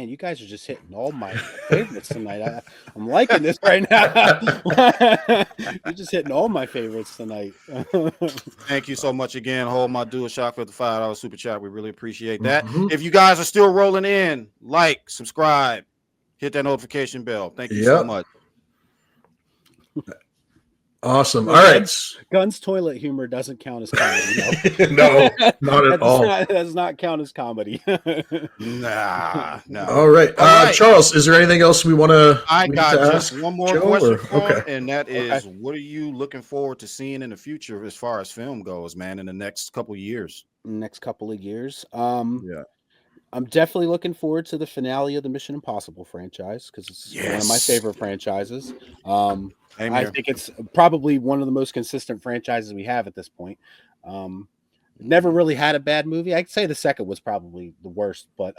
man, you guys are just hitting all my favorites tonight. I'm liking this right now. You're just hitting all my favorites tonight. Thank you so much again. Hold my dual shock for the $5 super chat. We really appreciate that. If you guys are still rolling in, like, subscribe, hit that notification bell. Thank you so much. Awesome. All right. Guns toilet humor doesn't count as comedy. No, not at all. That does not count as comedy. Nah. All right. Charles, is there anything else we want to I got just one more question, and that is, what are you looking forward to seeing in the future as far as film goes, man, in the next couple of years? Next couple of years. I'm definitely looking forward to the finale of the Mission Impossible franchise because it's one of my favorite franchises. I think it's probably one of the most consistent franchises we have at this point. Never really had a bad movie. I'd say the second was probably the worst, but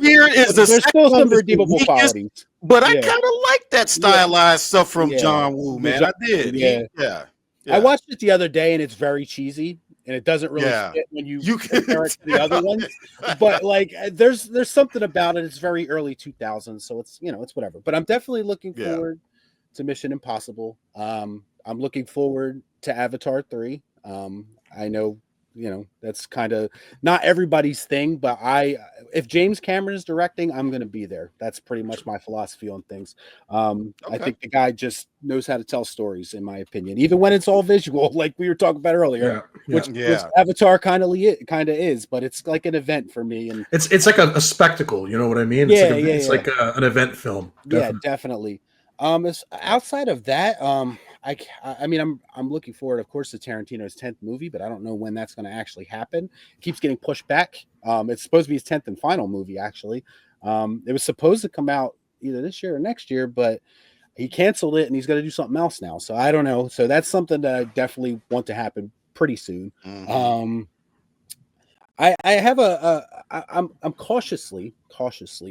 here is there's still some redeemable qualities. But I kind of like that stylized stuff from John Woo, man. I did. Yeah. I watched it the other day, and it's very cheesy. And it doesn't really fit when you compare it to the other ones, but like there's something about it. It's very early 2000s, so it's it's whatever. But I'm definitely looking forward to Mission Impossible. I'm looking forward to Avatar 3. I know that's kind of not everybody's thing, but if James Cameron is directing, I'm going to be there. That's pretty much my philosophy on things. I think the guy just knows how to tell stories, in my opinion, even when it's all visual, like we were talking about earlier, which Avatar kind of is, but it's like an event for me. And it's like a spectacle. You know what I mean? It's like an event film. Definitely. Yeah, definitely. Outside of that, I mean, I'm looking forward, of course, to Tarantino's 10th movie, but I don't know when that's going to actually happen. It keeps getting pushed back. It's supposed to be his 10th and final movie, actually. It was supposed to come out either this year or next year, but he canceled it and he's going to do something else now. So I don't know. So that's something that I definitely want to happen pretty soon. I have I'm cautiously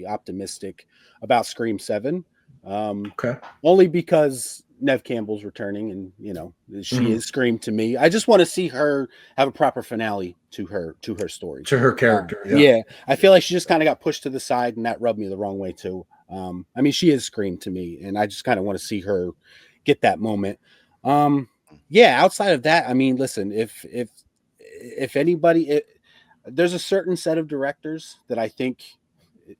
optimistic about Scream 7. Only because Neve Campbell's returning, and she is Scream to me. I just want to see her have a proper finale to her story, to her character. I feel like she just kind of got pushed to the side, and that rubbed me the wrong way too. I mean, she is Scream to me, and I just kind of want to see her get that moment. Outside of that, I mean, listen, if anybody, there's a certain set of directors that I think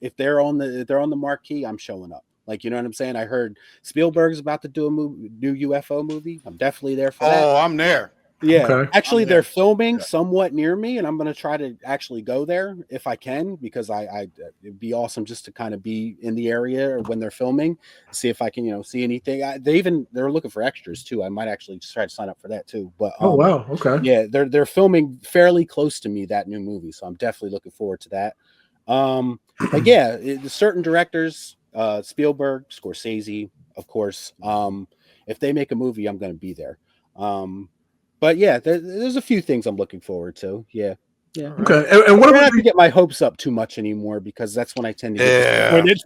if they're on the marquee, I'm showing up. Like, you know what I'm saying? I heard Spielberg's about to do a new UFO movie. I'm definitely there for that. Oh, I'm there. Yeah. Okay. Actually, they're filming somewhat near me, and I'm going to try to actually go there if I can, because it'd be awesome just to kind of be in the area when they're filming, see if I can, see anything. They're looking for extras too. I might actually try to sign up for that too. But oh wow, okay. Yeah, they're filming fairly close to me, that new movie, so I'm definitely looking forward to that. But yeah, certain directors. Spielberg, Scorsese, of course. If they make a movie, I'm going to be there. But yeah, there's a few things I'm looking forward to. Yeah. Okay. And what about not to get my hopes up too much anymore, because that's when I tend to get disappointed.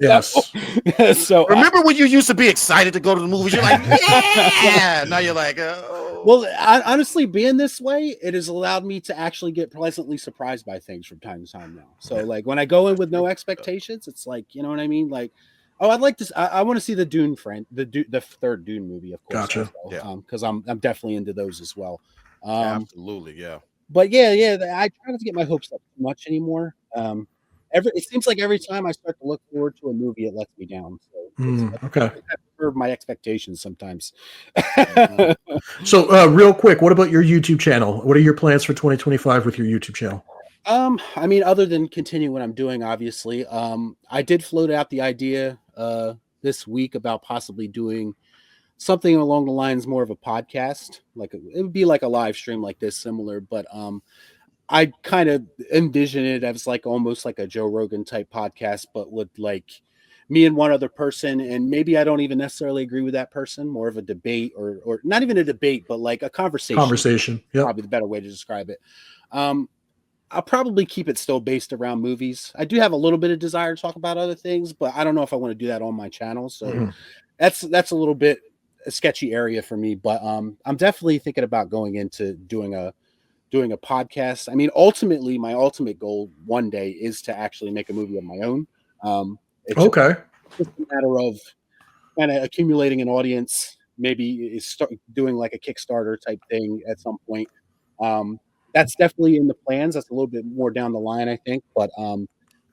Yes. So remember when you used to be excited to go to the movies? You're like, yeah. Now you're like, oh. Well, honestly, being this way, it has allowed me to actually get pleasantly surprised by things from time to time now. So like when I go in with no expectations, it's like, you know what I mean? Like, oh, I'd like to. I want to see the Dune the third Dune movie, of course. Gotcha. Because I'm definitely into those as well. Absolutely, yeah. But yeah, I try not to get my hopes up too much anymore. It seems like every time I start to look forward to a movie, it lets me down. So okay. I prefer my expectations sometimes. So real quick, what about your YouTube channel? What are your plans for 2025 with your YouTube channel? I mean, other than continue what I'm doing, obviously, I did float out the idea this week about possibly doing something along the lines more of a podcast. Like it would be like a live stream like this, similar, but I kind of envision it as like almost like a Joe Rogan type podcast, but with like me and one other person, and maybe I don't even necessarily agree with that person, more of a debate or not even a debate, but like a conversation. Yeah, probably the better way to describe it. I'll probably keep it still based around movies. I do have a little bit of desire to talk about other things, but I don't know if I want to do that on my channel. So that's a little bit a sketchy area for me, but I'm definitely thinking about going into doing a doing a podcast. I mean, ultimately, my ultimate goal one day is to actually make a movie of my own. It's just a matter of kind of accumulating an audience. Maybe is start doing like a Kickstarter type thing at some point. That's definitely in the plans. That's a little bit more down the line, I think. But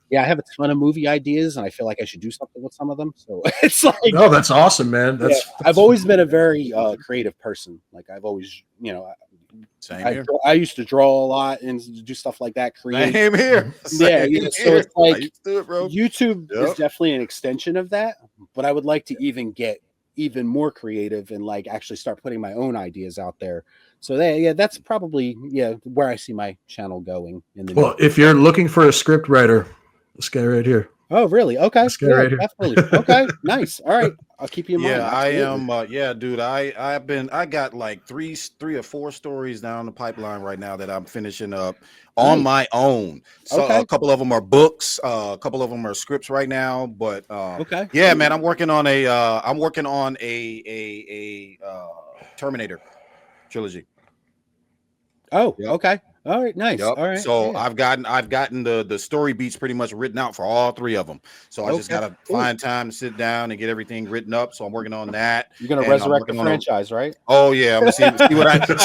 yeah, I have a ton of movie ideas, and I feel like I should do something with some of them. So it's like, no, that's awesome, man. That's I've always been a very creative person. Like I've always, I used to draw a lot and do stuff like that. Create. Same here. So it's like YouTube is definitely an extension of that. But I would like to even get even more creative and like actually start putting my own ideas out there. So that's probably where I see my channel going. If you're looking for a script writer, this guy right here. Oh, really? Okay. Right definitely. Okay. Nice. All right. I'll keep you in mind. I am. Dude. I got like three or four stories down the pipeline right now that I'm finishing up on my own. So a couple of them are books. A couple of them are scripts right now. But yeah, man, I'm working on a Terminator trilogy. Oh, okay. All right, nice. Yep. All right. So I've gotten the story beats pretty much written out for all three of them. So I just gotta find time to sit down and get everything written up. So I'm working on that. You're gonna resurrect the franchise, right? Oh yeah, I'm gonna see what I can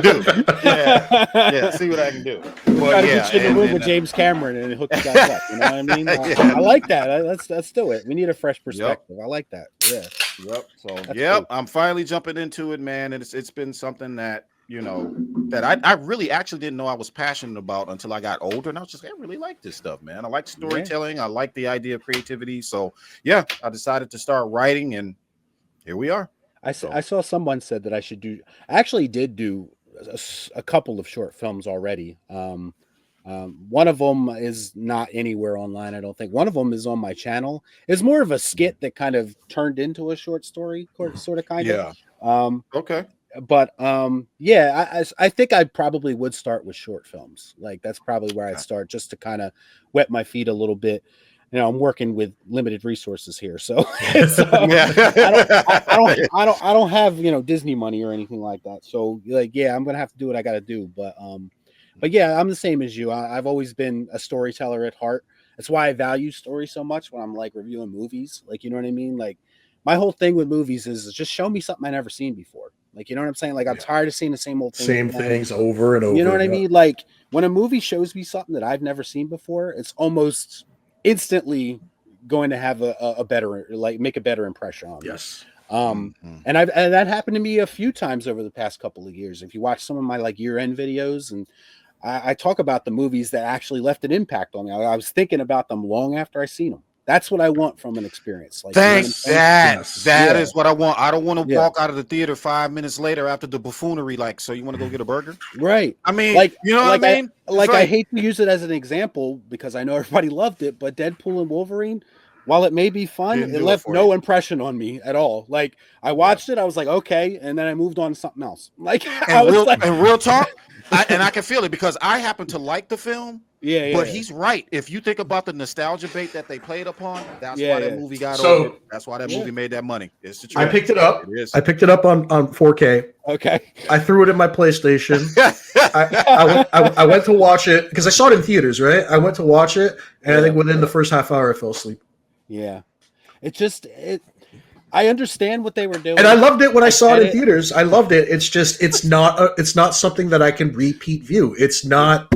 do. Yeah, see what I can do. But get you in the room with James Cameron and hook you guys up. You know what I mean? I like that. Let's do it. We need a fresh perspective. I like that. Yeah. Yep. So cool. I'm finally jumping into it, man. And it's been something that that I really actually didn't know I was passionate about until I got older. And I was just, I really like this stuff, man. I like storytelling. I like the idea of creativity. So yeah, I decided to start writing, and here we are. I saw someone said that I should do, I actually did do a couple of short films already. One of them is not anywhere online, I don't think. One of them is on my channel. It's more of a skit that kind of turned into a short story, sort of kind of. Okay. But I think I probably would start with short films. Like that's probably where I'd start, just to kind of wet my feet a little bit. I'm working with limited resources here, so I don't have Disney money or anything like that. So I'm gonna have to do what I got to do. But yeah, I'm the same as you. I've always been a storyteller at heart. That's why I value story so much when I'm like reviewing movies. Like, you know what I mean? Like my whole thing with movies is just show me something I never seen before. Like, you know what I'm saying? Like, I'm tired of seeing the same old thing. Same things over and over. You know what I mean? Like, when a movie shows me something that I've never seen before, it's almost instantly going to have a better, like, make a better impression on me. Yes. And that happened to me a few times over the past couple of years. If you watch some of my like year-end videos, and I talk about the movies that actually left an impact on me. I was thinking about them long after I seen them. That's what I want from an experience. Like, thanks. That is what I want. I don't want to walk out of the theater 5 minutes later after the buffoonery. Like, so you want to go get a burger? Right. I mean, like, you know what I mean? I hate to use it as an example because I know everybody loved it, but Deadpool and Wolverine, while it may be fun, it left no impression on me at all. Like, I watched it, I was like, okay, and then I moved on to something else. Like, and real talk, I can feel it because I happen to like the film. But he's right. If you think about the nostalgia bait that they played upon, that's why that movie got over. That's why that movie made that money. It's the truth. I picked it up. I picked it up on 4K. Okay. I threw it in my PlayStation. I went to watch it because I saw it in theaters, right? I went to watch it, and I think within the first half hour, I fell asleep. Yeah. I understand what they were doing. And I loved it when I saw it in theaters. I loved it. It's just, it's not something that I can repeat view. It's not...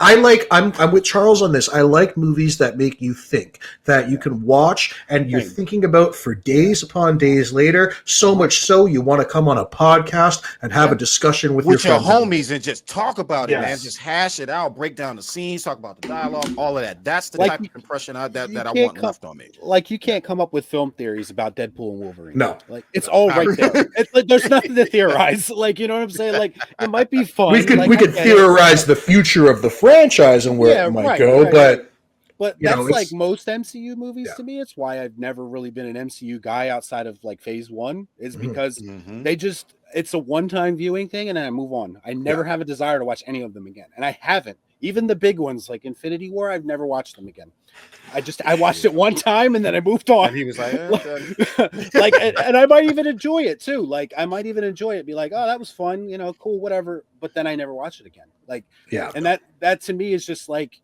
I'm with Charles on this. I like movies that make you think, that you can watch and you're thinking about for days upon days later. So much so you want to come on a podcast and have a discussion with your homies and just talk about it, man. Just hash it out, break down the scenes, talk about the dialogue, all of that. That's the type of impression that I want left on me. Like, you can't come up with film theories about Deadpool and Wolverine. No, like it's all right there. It's like, there's nothing to theorize. Like, you know what I'm saying? Like, it might be fun. We could theorize the future of the franchise and where it might go, but that's like most MCU movies to me. It's why I've never really been an MCU guy outside of like phase 1, is because it's a one-time viewing thing and then I move on. I never have a desire to watch any of them again, and I haven't even the big ones like Infinity War, I've never watched them again. I watched it one time and then I moved on. And he was like, like, and I might even enjoy it too. Like, I might even enjoy it, be like, oh, that was fun, cool, whatever. But then I never watch it again. Like, and that to me is just like,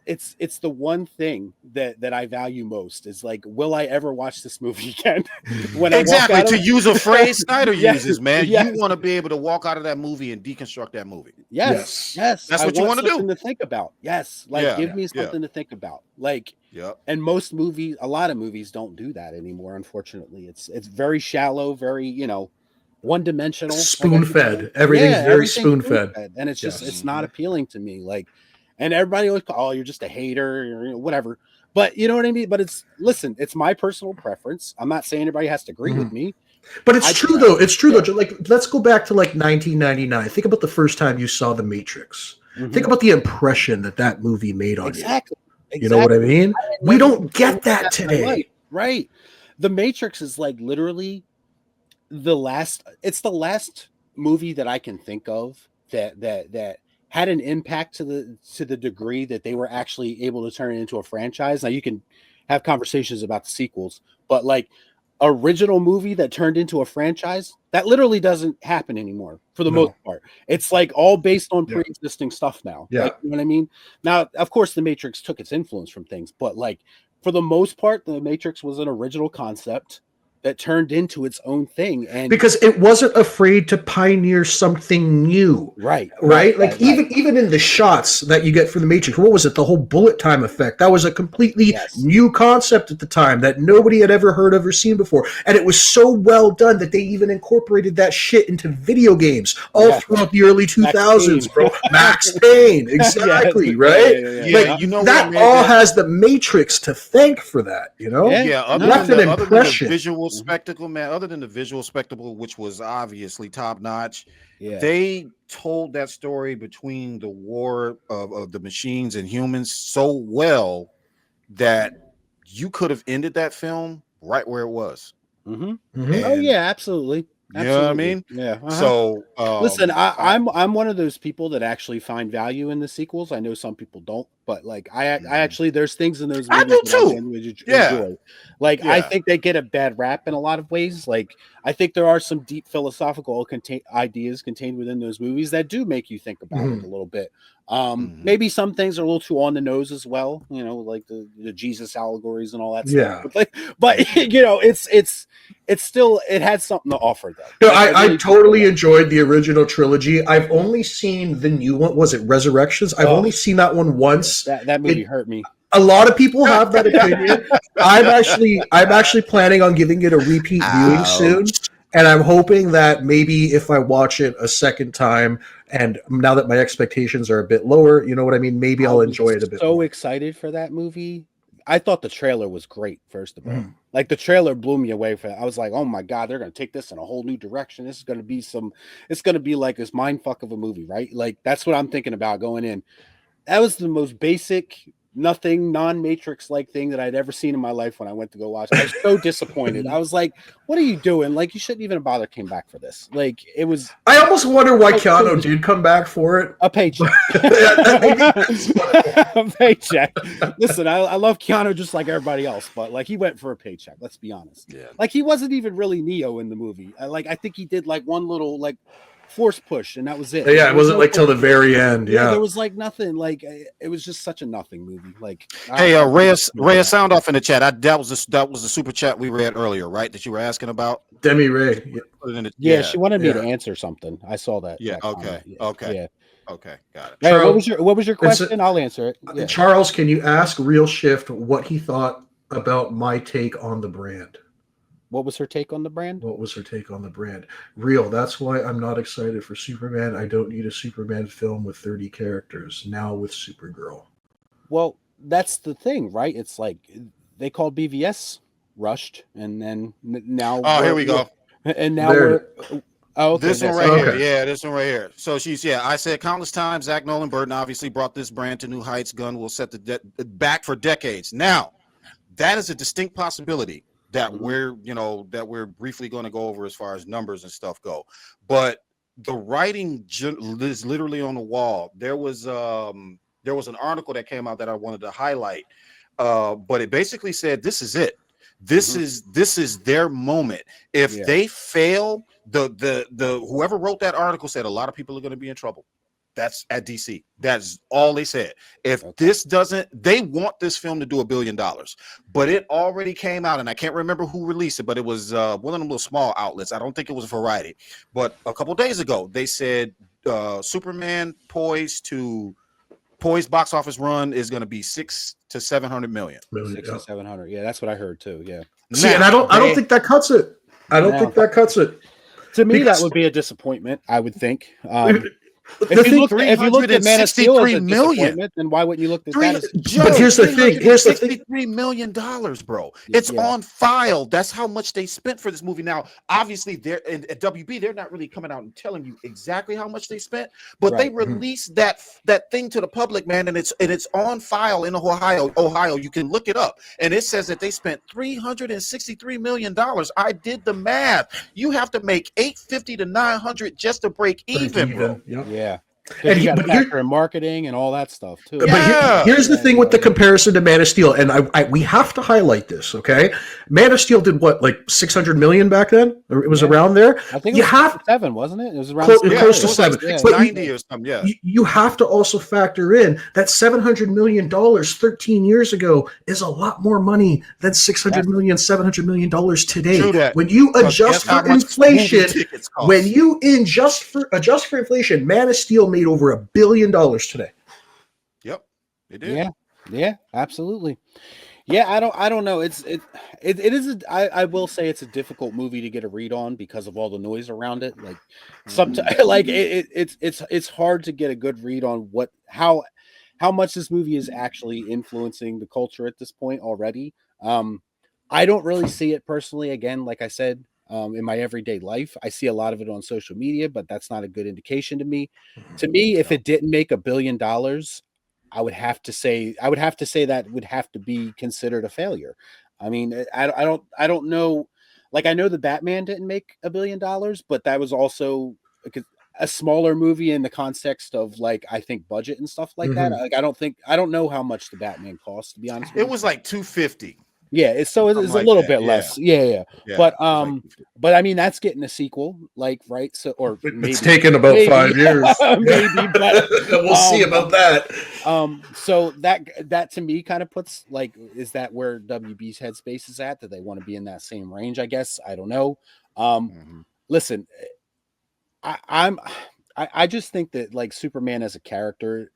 it's the one thing that I value most is like, will I ever watch this movie again? When exactly, I walk out to use a phrase Snyder uses, man. Yes. You want to be able to walk out of that movie and deconstruct that movie. Yes. That's what you want to do. Something to think about. Yes, like give me something to think about. Like, and most movies, a lot of movies don't do that anymore. Unfortunately, it's very shallow, very one dimensional, spoon fed. Everything's very spoon fed, and it's just it's not appealing to me. Like. And everybody always call, oh, you're just a hater, or whatever. But you know what I mean? But it's my personal preference. I'm not saying everybody has to agree with me. But it's true though. It's true though. Like, let's go back to like 1999. Think about the first time you saw The Matrix. Think about the impression that movie made on you. You know what I mean? We don't get that today. Right. The Matrix is like literally the last movie that I can think of that had an impact to the degree that they were actually able to turn it into a franchise. Now you can have conversations about the sequels, but like original movie that turned into a franchise, that literally doesn't happen anymore for the most part. It's like all based on pre-existing stuff now. Like, you know what I mean? Now, of course, The Matrix took its influence from things, but like for the most part, The Matrix was an original concept that turned into its own thing, and because it wasn't afraid to pioneer something new, right? Like even in the shots that you get from The Matrix, what was it? The whole bullet time effect. That was a completely new concept at the time that nobody had ever heard of or seen before, and it was so well done that they even incorporated that shit into video games all throughout the early 2000s, bro. Max Payne, exactly, right? Like, that all has The Matrix to thank for that, left an impression. Visual spectacle, man. Other than the visual spectacle, which was obviously top notch, they told that story between the war of the machines and humans so well that you could have ended that film right where it was. Oh yeah, absolutely. You know what I mean? Yeah. So listen, I'm one of those people that actually find value in the sequels. I know some people don't, but like I actually, there's things in those movies I do too. Enjoy. Like I think they get a bad rap in a lot of ways. Like I think there are some deep philosophical ideas contained within those movies that do make you think about it a little bit. Maybe some things are a little too on the nose as well, like the Jesus allegories and all that stuff. But it's still, it had something to offer though. No, I totally enjoyed the original trilogy. I've only seen the new one. Was it Resurrections? I've only seen that one once. That movie hurt me. A lot of people have that opinion. I'm actually planning on giving it a repeat viewing soon. And I'm hoping that maybe if I watch it a second time, and now that my expectations are a bit lower, you know what I mean? Maybe I'll enjoy it a bit more. So excited for that movie. I thought the trailer was great, first of all. Like the trailer blew me away for it. I was like, oh my God, they're going to take this in a whole new direction. This is going to be it's going to be like this mindfuck of a movie, right? Like that's what I'm thinking about going in. That was the most basic, nothing, non-Matrix like thing that I'd ever seen in my life when I went to go watch it. I was so disappointed. I was like, what are you doing? Like, you shouldn't even bother came back for this. Like, it was... I almost wonder why Keanu did come back for it. A paycheck. A paycheck. Listen, I love Keanu just like everybody else, but like he went for a paycheck, let's be honest. Yeah. Like he wasn't even really Neo in the movie. I think he did like one little like force push and that was it. Yeah, it wasn't like till the very end. Yeah, there was like nothing. Like it was just such a nothing movie. Like, hey, Rhea sound off in the chat. That was the super chat we read earlier, right? That you were asking about Demi Ray. Yeah, she wanted me to answer something. I saw that. Yeah. Okay. Okay. Yeah. Okay. Got it. Hey, what was your question? I'll answer it. Yeah. Charles, can you ask Real Shift what he thought about my take on the brand? What was her take on the brand? What was her take on the brand? Real. That's why I'm not excited for Superman. I don't need a Superman film with 30 characters. Now with Supergirl. Well, that's the thing, right? It's like they called BVS rushed, and then now. Oh, here we go. And now we're. Oh, okay. This one right here. Yeah, this one right here. So I said countless times, Zach Nolan Burton obviously brought this brand to new heights. Gunn will set the back for decades. Now, that is a distinct possibility that we're briefly going to go over as far as numbers and stuff go. But the writing is literally on the wall. There was an article that came out that I wanted to highlight, but it basically said this is it. This is their moment. If they fail, the whoever wrote that article said a lot of people are going to be in trouble. That's at DC. That's all they said. If this doesn't, they want this film to do $1 billion, but it already came out, and I can't remember who released it, but it was one of them little small outlets. I don't think it was Variety, but a couple days ago they said Superman poised box office run is going to be 600 to 700 million. 600 to 700. Yeah, that's what I heard too. Yeah. See, now, and I don't think that cuts it. I don't think that cuts it. To me, that would be a disappointment. I would think. If you look at Man of Steel as a disappointment, then why wouldn't you look at that? But here's the thing. Here's the thing. $63 million, bro. It's on file. That's how much they spent for this movie. Now, obviously, they're at WB. They're not really coming out and telling you exactly how much they spent, but they released that thing to the public, man, and it's on file in Ohio. You can look it up, and it says that they spent $363 million. I did the math. You have to make $850 to $900 just to break even, bro. Yep. Yeah. And you got to factor in marketing and all that stuff too. But here's the thing with the comparison to Man of Steel, and we have to highlight this, okay? Man of Steel did what, like 600 million back then? Or it was around there. I think it was 7, wasn't it? It was around close to 7. Like 90 or something. Yeah. You have to also factor in that $700 million 13 years ago is a lot more money than $600 million, $700 million today. When you adjust for inflation, adjust for inflation, Man of Steel made over $1 billion today. Yep, it did. Yeah, absolutely. Yeah, I don't know. It is. I will say it's a difficult movie to get a read on because of all the noise around it. Like sometimes, like it's hard to get a good read on how much this movie is actually influencing the culture at this point already. I don't really see it personally. Again, like I said. In my everyday life, I see a lot of it on social media, but that's not a good indication to me. To me, if it didn't make $1 billion, I would have to say that would have to be considered a failure. I mean, I don't know. Like, I know the Batman didn't make $1 billion, but that was also a smaller movie in the context of, like, I think budget and stuff like that. Like, I don't know how much the Batman cost, to be honest. It was like $250. Yeah, it's a little bit less. Yeah. But I mean, that's getting a sequel, like, right? So, or maybe it's taken about 5 years. Maybe, but we'll see about that. So that to me kind of puts, like, is that where WB's headspace is at? Do they want to be in that same range? I guess I don't know. Listen, I just think that, like, Superman as a character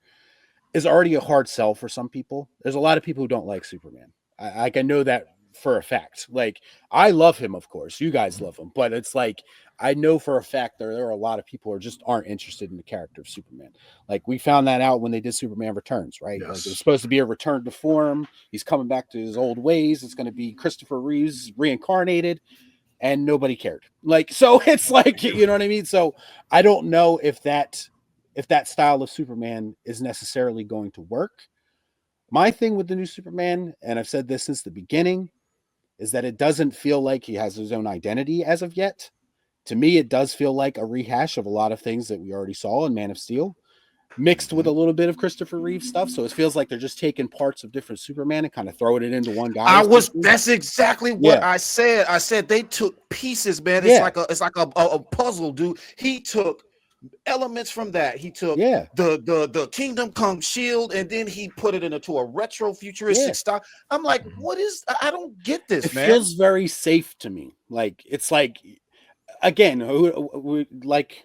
is already a hard sell for some people. There's a lot of people who don't like Superman. I know that for a fact. Like, I love him, of course. You guys love him, but it's like I know for a fact there are a lot of people who just aren't interested in the character of Superman. Like, we found that out when they did Superman Returns, right? Yes. Like, it was supposed to be a return to form. He's coming back to his old ways. It's going to be Christopher Reeves reincarnated, and nobody cared. Like, so it's like, you know what I mean? So I don't know if that style of Superman is necessarily going to work. My thing with the new Superman, and I've said this since the beginning, is that it doesn't feel like he has his own identity as of yet. To me, it does feel like a rehash of a lot of things that we already saw in Man of Steel, mixed with a little bit of Christopher Reeve stuff. So it feels like they're just taking parts of different Superman and kind of throwing it into one guy. That's exactly what I said. I said they took pieces, man. It's like a puzzle, dude. He took elements from that. He took the Kingdom Come shield, and then he put it into a retro futuristic style. I'm like, what is? I don't get this, man. It feels very safe to me. Like, it's like, again, like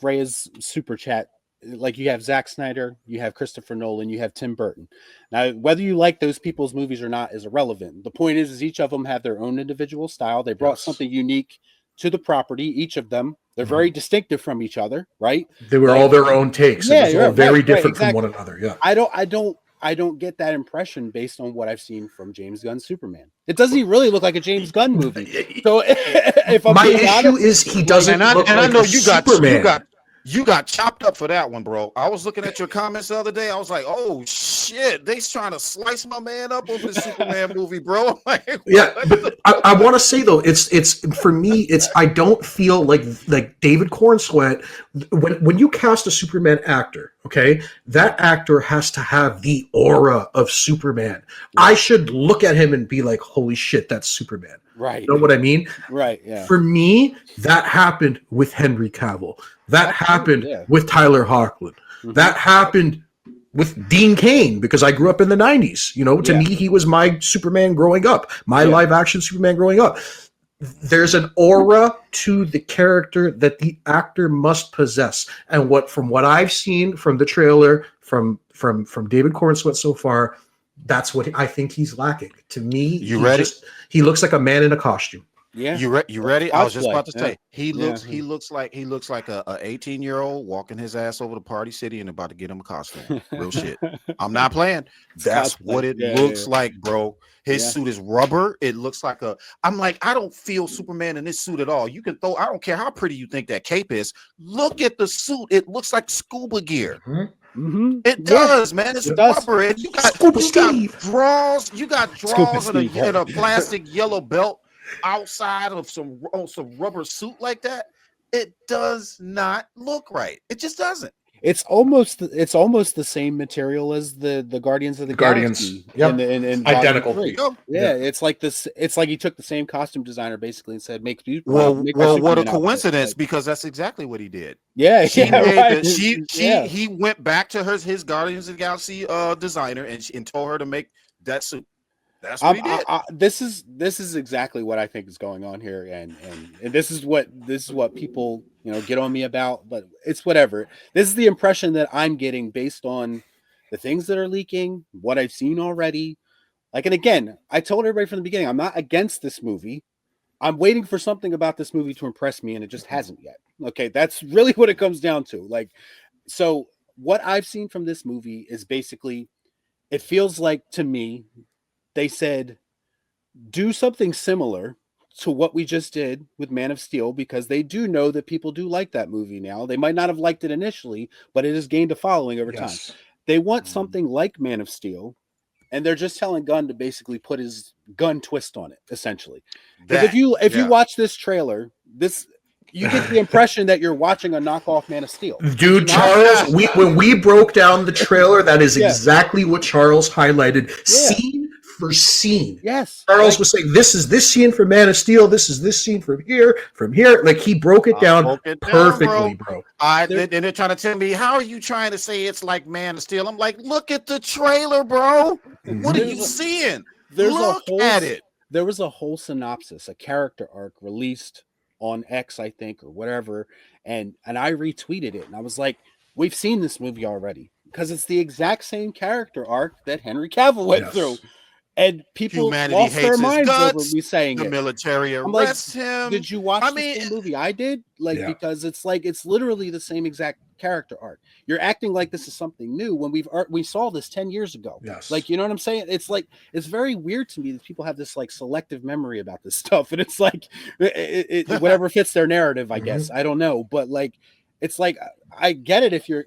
Rhea's super chat. Like, you have Zack Snyder, you have Christopher Nolan, you have Tim Burton. Now, whether you like those people's movies or not is irrelevant. The point is each of them have their own individual style. They brought something unique to the property. Each of them. They're very distinctive from each other, right? They were all their own takes. Yeah, it was all very different from one another. Yeah. I don't get that impression based on what I've seen from James Gunn's Superman. It doesn't really look like a James Gunn movie. So if I'm my issue is he doesn't look like a Superman. You got chopped up for that one, bro. I was looking at your comments the other day. I was like, "Oh shit, they's trying to slice my man up over the Superman movie, bro." Like, yeah, but I want to say though, it's for me, it's I don't feel like David Cornsweet when you cast a Superman actor, okay, that actor has to have the aura of Superman. I should look at him and be like, "Holy shit, that's Superman." Right. You know what I mean? Right. Yeah. For me, that happened with Henry Cavill. That happened with Tyler Hoechlin. Mm-hmm. That happened with Dean Cain because I grew up in the 90s. You know, to me, he was my Superman growing up, my live action Superman growing up. There's an aura to the character that the actor must possess. And from what I've seen from the trailer, from David Cornsweet so far, that's what I think he's lacking. To me, he looks like a man in a costume. Yeah, you ready? I was just about to say he looks like a 18-year-old walking his ass over to Party City and about to get him a costume. Real shit. I'm not playing. That's what it looks like, bro. His suit is rubber. It looks like I'm like, I don't feel Superman in this suit at all. You can throw, I don't care how pretty you think that cape is. Look at the suit. It looks like scuba gear. Mm-hmm. It does, man. It's rubber. And you got draws. You got draws and a plastic yellow belt outside of some rubber suit like that. It does not look right. It just doesn't. It's almost the same material as the Guardians of the Galaxy. In identical. Yeah, it's like this. It's like he took the same costume designer basically and said, "Make me." Well, what a coincidence! Because that's exactly what he did. Yeah, he went back to his Guardians of the Galaxy designer and told her to make that suit. That's what he did. This is exactly what I think is going on here, and this is what people get on me about, but it's whatever. This is the impression that I'm getting based on the things that are leaking, what I've seen already. Like, and again, I told everybody from the beginning, I'm not against this movie. I'm waiting for something about this movie to impress me, and it just hasn't yet. Okay, that's really what it comes down to. Like, so what I've seen from this movie is basically, it feels like to me, they said, do something similar to what we just did with Man of Steel, because they do know that people do like that movie now. They might not have liked it initially, but it has gained a following over time. They want something like Man of Steel, and they're just telling Gunn to basically put his Gunn twist on it, essentially. Because if you watch this trailer, you get the impression that you're watching a knockoff Man of Steel. Dude, Charles, when we broke down the trailer, that is exactly what Charles highlighted. Scene for scene. Yes. Charles was saying, this is this scene from Man of Steel, this is this scene from here. Like, he broke it down perfectly, bro. And they're trying to tell me, how are you trying to say it's like Man of Steel? I'm like, look at the trailer, bro. What are you seeing? Look at it. There was a whole synopsis, a character arc released on X, I think, or whatever, and I retweeted it, and I was like, we've seen this movie already, because it's the exact same character arc that Henry Cavill went through. And people lost their minds over me saying the military arrests him. Did you watch the same movie I did? Because it's literally the same exact character arc. You're acting like this is something new when we saw this 10 years ago. Yes. Like, you know what I'm saying? It's like, it's very weird to me that people have this like selective memory about this stuff, and it's like it whatever fits their narrative, I guess. I don't know, but like, it's like, I get it. If you're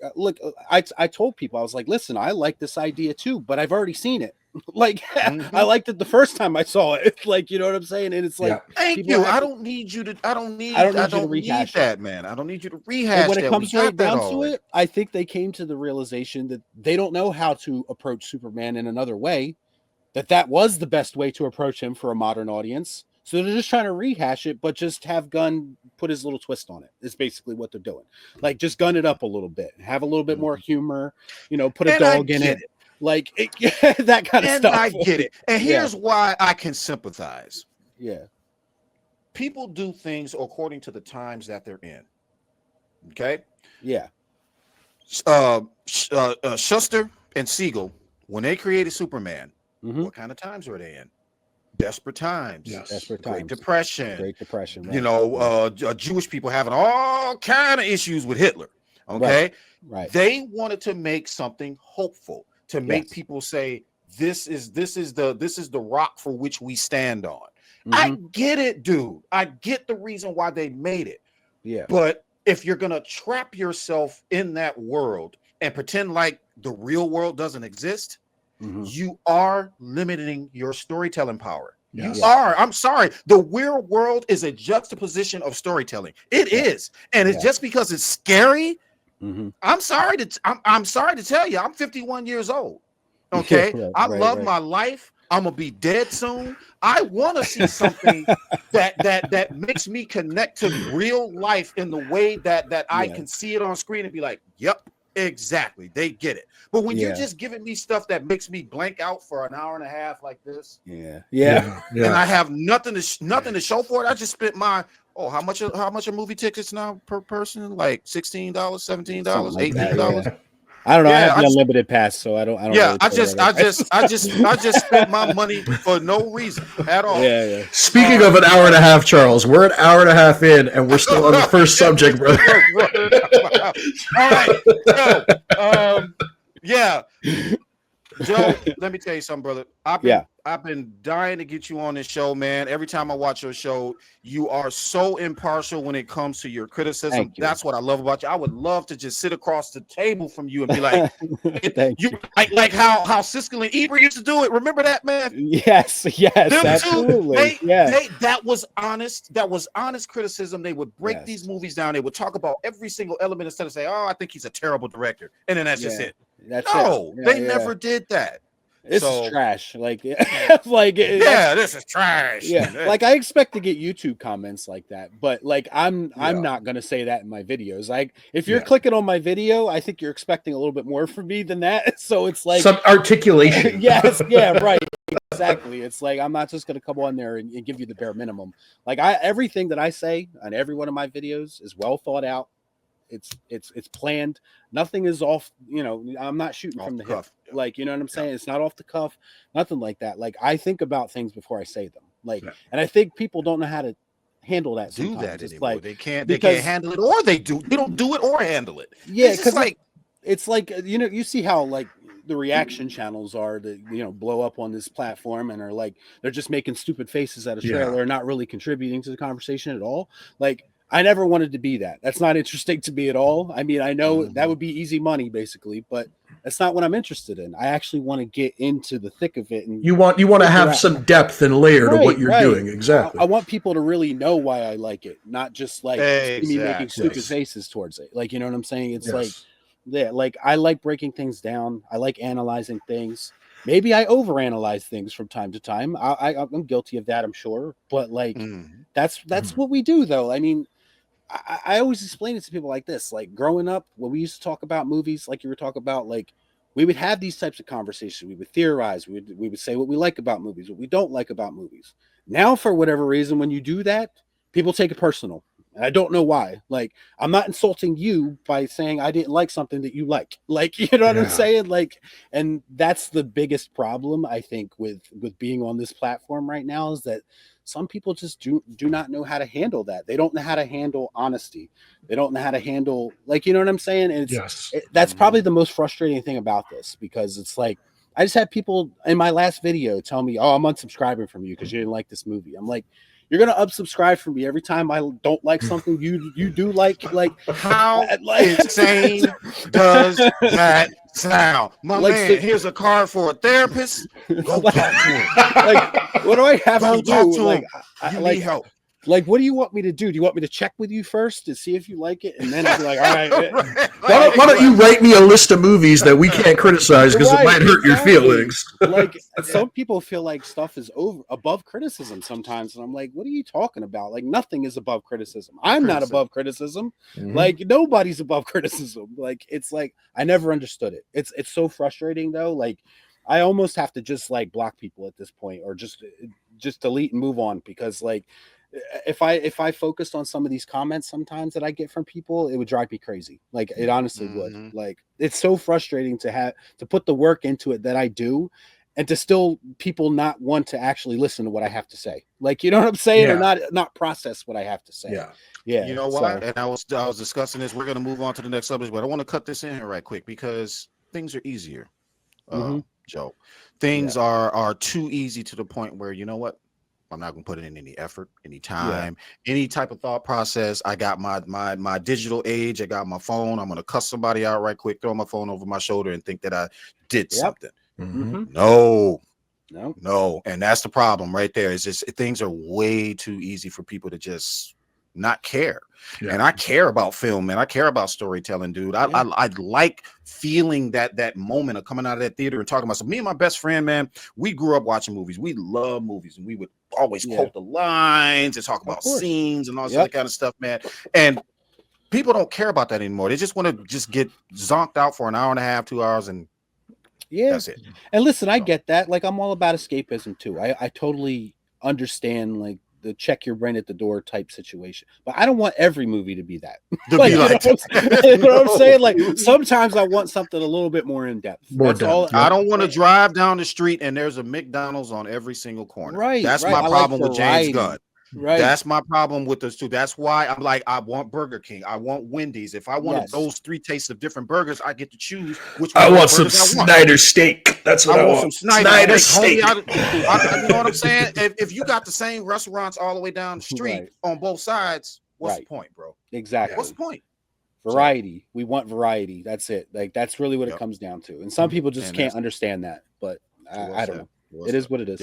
I told people, I was like, listen, I like this idea too, but I've already seen it. Like, I liked it the first time I saw it. Like, you know what I'm saying? And it's like, thank you. I don't need you to rehash that, man. I don't need you to rehash when that. it comes right down to it, I think they came to the realization that they don't know how to approach Superman in another way, that was the best way to approach him for a modern audience. So they're just trying to rehash it, but just have Gunn put his little twist on it, is basically what they're doing. Like, just gun it up a little bit, have a little bit more humor, put a dog in it. Like, that kind of stuff. I get it. And here's why I can sympathize. Yeah. People do things according to the times that they're in. Okay? Yeah. Shuster and Siegel, when they created Superman, what kind of times were they in? Desperate times. Yes. Desperate Great times. Depression. Great Depression. Right. Jewish people having all kind of issues with Hitler. Okay? Right. They wanted to make something hopeful, to make people say, this is the rock for which we stand on. I get it, dude. I get the reason why they made it. Yeah. But if you're gonna trap yourself in that world and pretend like the real world doesn't exist, you are limiting your storytelling power. Yes. You are. I'm sorry. The real world is a juxtaposition of storytelling. It is, and it's just because it's scary. I'm sorry to tell you, I'm 51 years old. Okay, I love my life. I'm gonna be dead soon. I want to see something that makes me connect to real life in the way that I can see it on screen and be like, "Yep, exactly, they get it." But when you're just giving me stuff that makes me blank out for an hour and a half like this, and I have nothing to show for it, I just spent my how much are movie tickets now per person? Like $16, $17, $18. I don't know. I have the unlimited pass, so I don't. Yeah, really I just spent my money for no reason at all. Yeah. Speaking of an hour and a half, Charles, we're an hour and a half in, and we're still on the first subject, brother. All right. So, Joe, let me tell you something, brother. I've been dying to get you on this show, man. Every time I watch your show, you are so impartial when it comes to your criticism. That's what I love about you. I would love to just sit across the table from you and be like, you like how Siskel and Ebert used to do it. Remember that, man? Yes, absolutely. That was honest. That was honest criticism. They would break these movies down. They would talk about every single element instead of say, "Oh, I think he's a terrible director," and then that's just it. They never did that. This is trash. This is trash. Yeah, like I expect to get YouTube comments like that, but like I'm not gonna say that in my videos. Like if you're clicking on my video, I think you're expecting a little bit more from me than that. So it's like some articulation. Right. Exactly. It's like I'm not just gonna come on there and give you the bare minimum. Like everything that I say on every one of my videos is well thought out. It's planned. Nothing is off, I'm not shooting from the hip. Like, you know what I'm saying? It's not off the cuff, nothing like that. Like I think about things before I say them. Like, and I think people don't know how to handle that. Do that anymore. Like, they can't handle it, or they don't do it or handle it. Yeah, because it's like you see how like the reaction channels are that blow up on this platform and are like they're just making stupid faces at a trailer, not really contributing to the conversation at all. Like I never wanted to be that. That's not interesting to me at all. I mean, I know that would be easy money basically, but that's not what I'm interested in. I actually want to get into the thick of it. And you want to have some depth and layer to what you're doing. Exactly. I want people to really know why I like it, not just like me making stupid faces towards it. Like, you know what I'm saying? It's like I like breaking things down. I like analyzing things. Maybe I overanalyze things from time to time. I'm guilty of that, I'm sure. But like that's what we do, though. I mean, I always explain it to people like this. Like growing up, when we used to talk about movies, like you were talking about, like we would have these types of conversations. We would theorize. We would say what we like about movies, what we don't like about movies. Now, for whatever reason, when you do that, people take it personal. And I don't know why. Like, I'm not insulting you by saying I didn't like something that you like. Like, you know what I'm saying? Like, and that's the biggest problem, I think, with being on this platform right now, is that some people just do not know how to handle that. They don't know how to handle honesty. They don't know how to handle, like, you know what I'm saying? And that's probably the most frustrating thing about this, because it's like, I just had people in my last video tell me, "Oh, I'm unsubscribing from you because you didn't like this movie." I'm like, you're gonna unsubscribe from me every time I don't like something you do like how insane does that sound? My man, here's a card for a therapist. Go talk to him. Like, what do I have to do? Like, you need help. Like, what do you want me to do? Do you want me to check with you first to see if you like it? And then I'll be like, all right. Why don't you write me a list of movies that we can't criticize because it might hurt your feelings? Like, some people feel like stuff is above criticism sometimes. And I'm like, what are you talking about? Like, nothing is above criticism. I'm not above criticism. Like, nobody's above criticism. Like, it's like, I never understood it. It's so frustrating, though. Like, I almost have to just like block people at this point, or just delete and move on, because like, if I focused on some of these comments sometimes that I get from people, it would drive me crazy. Like, it honestly would. Like, it's so frustrating to put the work into it that I do, and to still people not want to actually listen to what I have to say. Like, you know what I'm saying? Or not process what I have to say. Yeah. You know what? And I was discussing this. We're going to move on to the next subject, but I want to cut this in here right quick, because things are easier. Joe, things are too easy, to the point where, you know what? I'm not gonna put in any effort, any time, any type of thought process. I got my digital age. I got my phone. I'm gonna cuss somebody out right quick, throw my phone over my shoulder, and think that I did something. No, and that's the problem right there. Is just things are way too easy for people to just not care. And I care about film, man. I care about storytelling, dude. I like feeling that moment of coming out of that theater and talking about. So me and my best friend, man, we grew up watching movies. We love movies, and we would always quote the lines and talk about scenes and all this other kind of stuff, man. And people don't care about that anymore. They just want to just get zonked out for an hour and a half, 2 hours, and that's it. And listen, I get that. Like, I'm all about escapism too. I totally understand, like, the check your brain at the door type situation, but I don't want every movie to be that. Like, you know what I'm saying? Like, sometimes I want something a little bit more in depth. I don't want to drive down the street and there's a McDonald's on every single corner. That's my problem with James Gunn. That's my problem with this too. That's why I'm like, I want Burger King, I want Wendy's. If I want those 3 tastes of different burgers, I get to choose which one. I want some Snyder steak. That's what I want. Some Snyder steak. You know what I'm saying? If you got the same restaurants all the way down the street on both sides, what's the point, bro? Exactly. What's the point? Variety. We want variety. That's it. Like, that's really what it comes down to. And some people just can't understand that. But I don't know. It is what it is.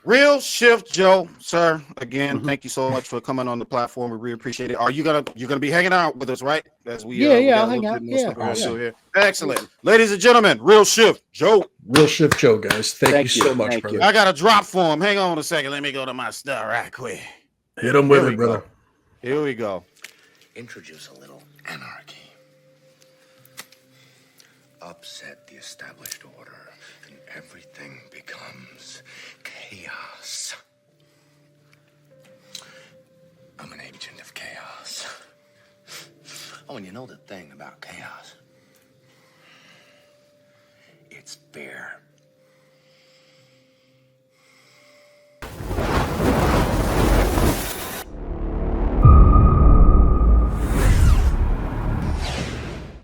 Real Shift Joe, sir. Again, thank you so much for coming on the platform. We really appreciate it. You're gonna be hanging out with us, right? As we I'll hang out. Here. Excellent, ladies and gentlemen. Real Shift Joe. Real Shift Joe, guys. Thank you so much, brother. I got a drop for him. Hang on a second. Let me go to my stuff right quick. Hit him with it, brother. Here we go. Introduce a little anarchy. Upset the established order, and everything becomes chaos. I'm an agent of chaos. Oh, and you know the thing about chaos? It's fair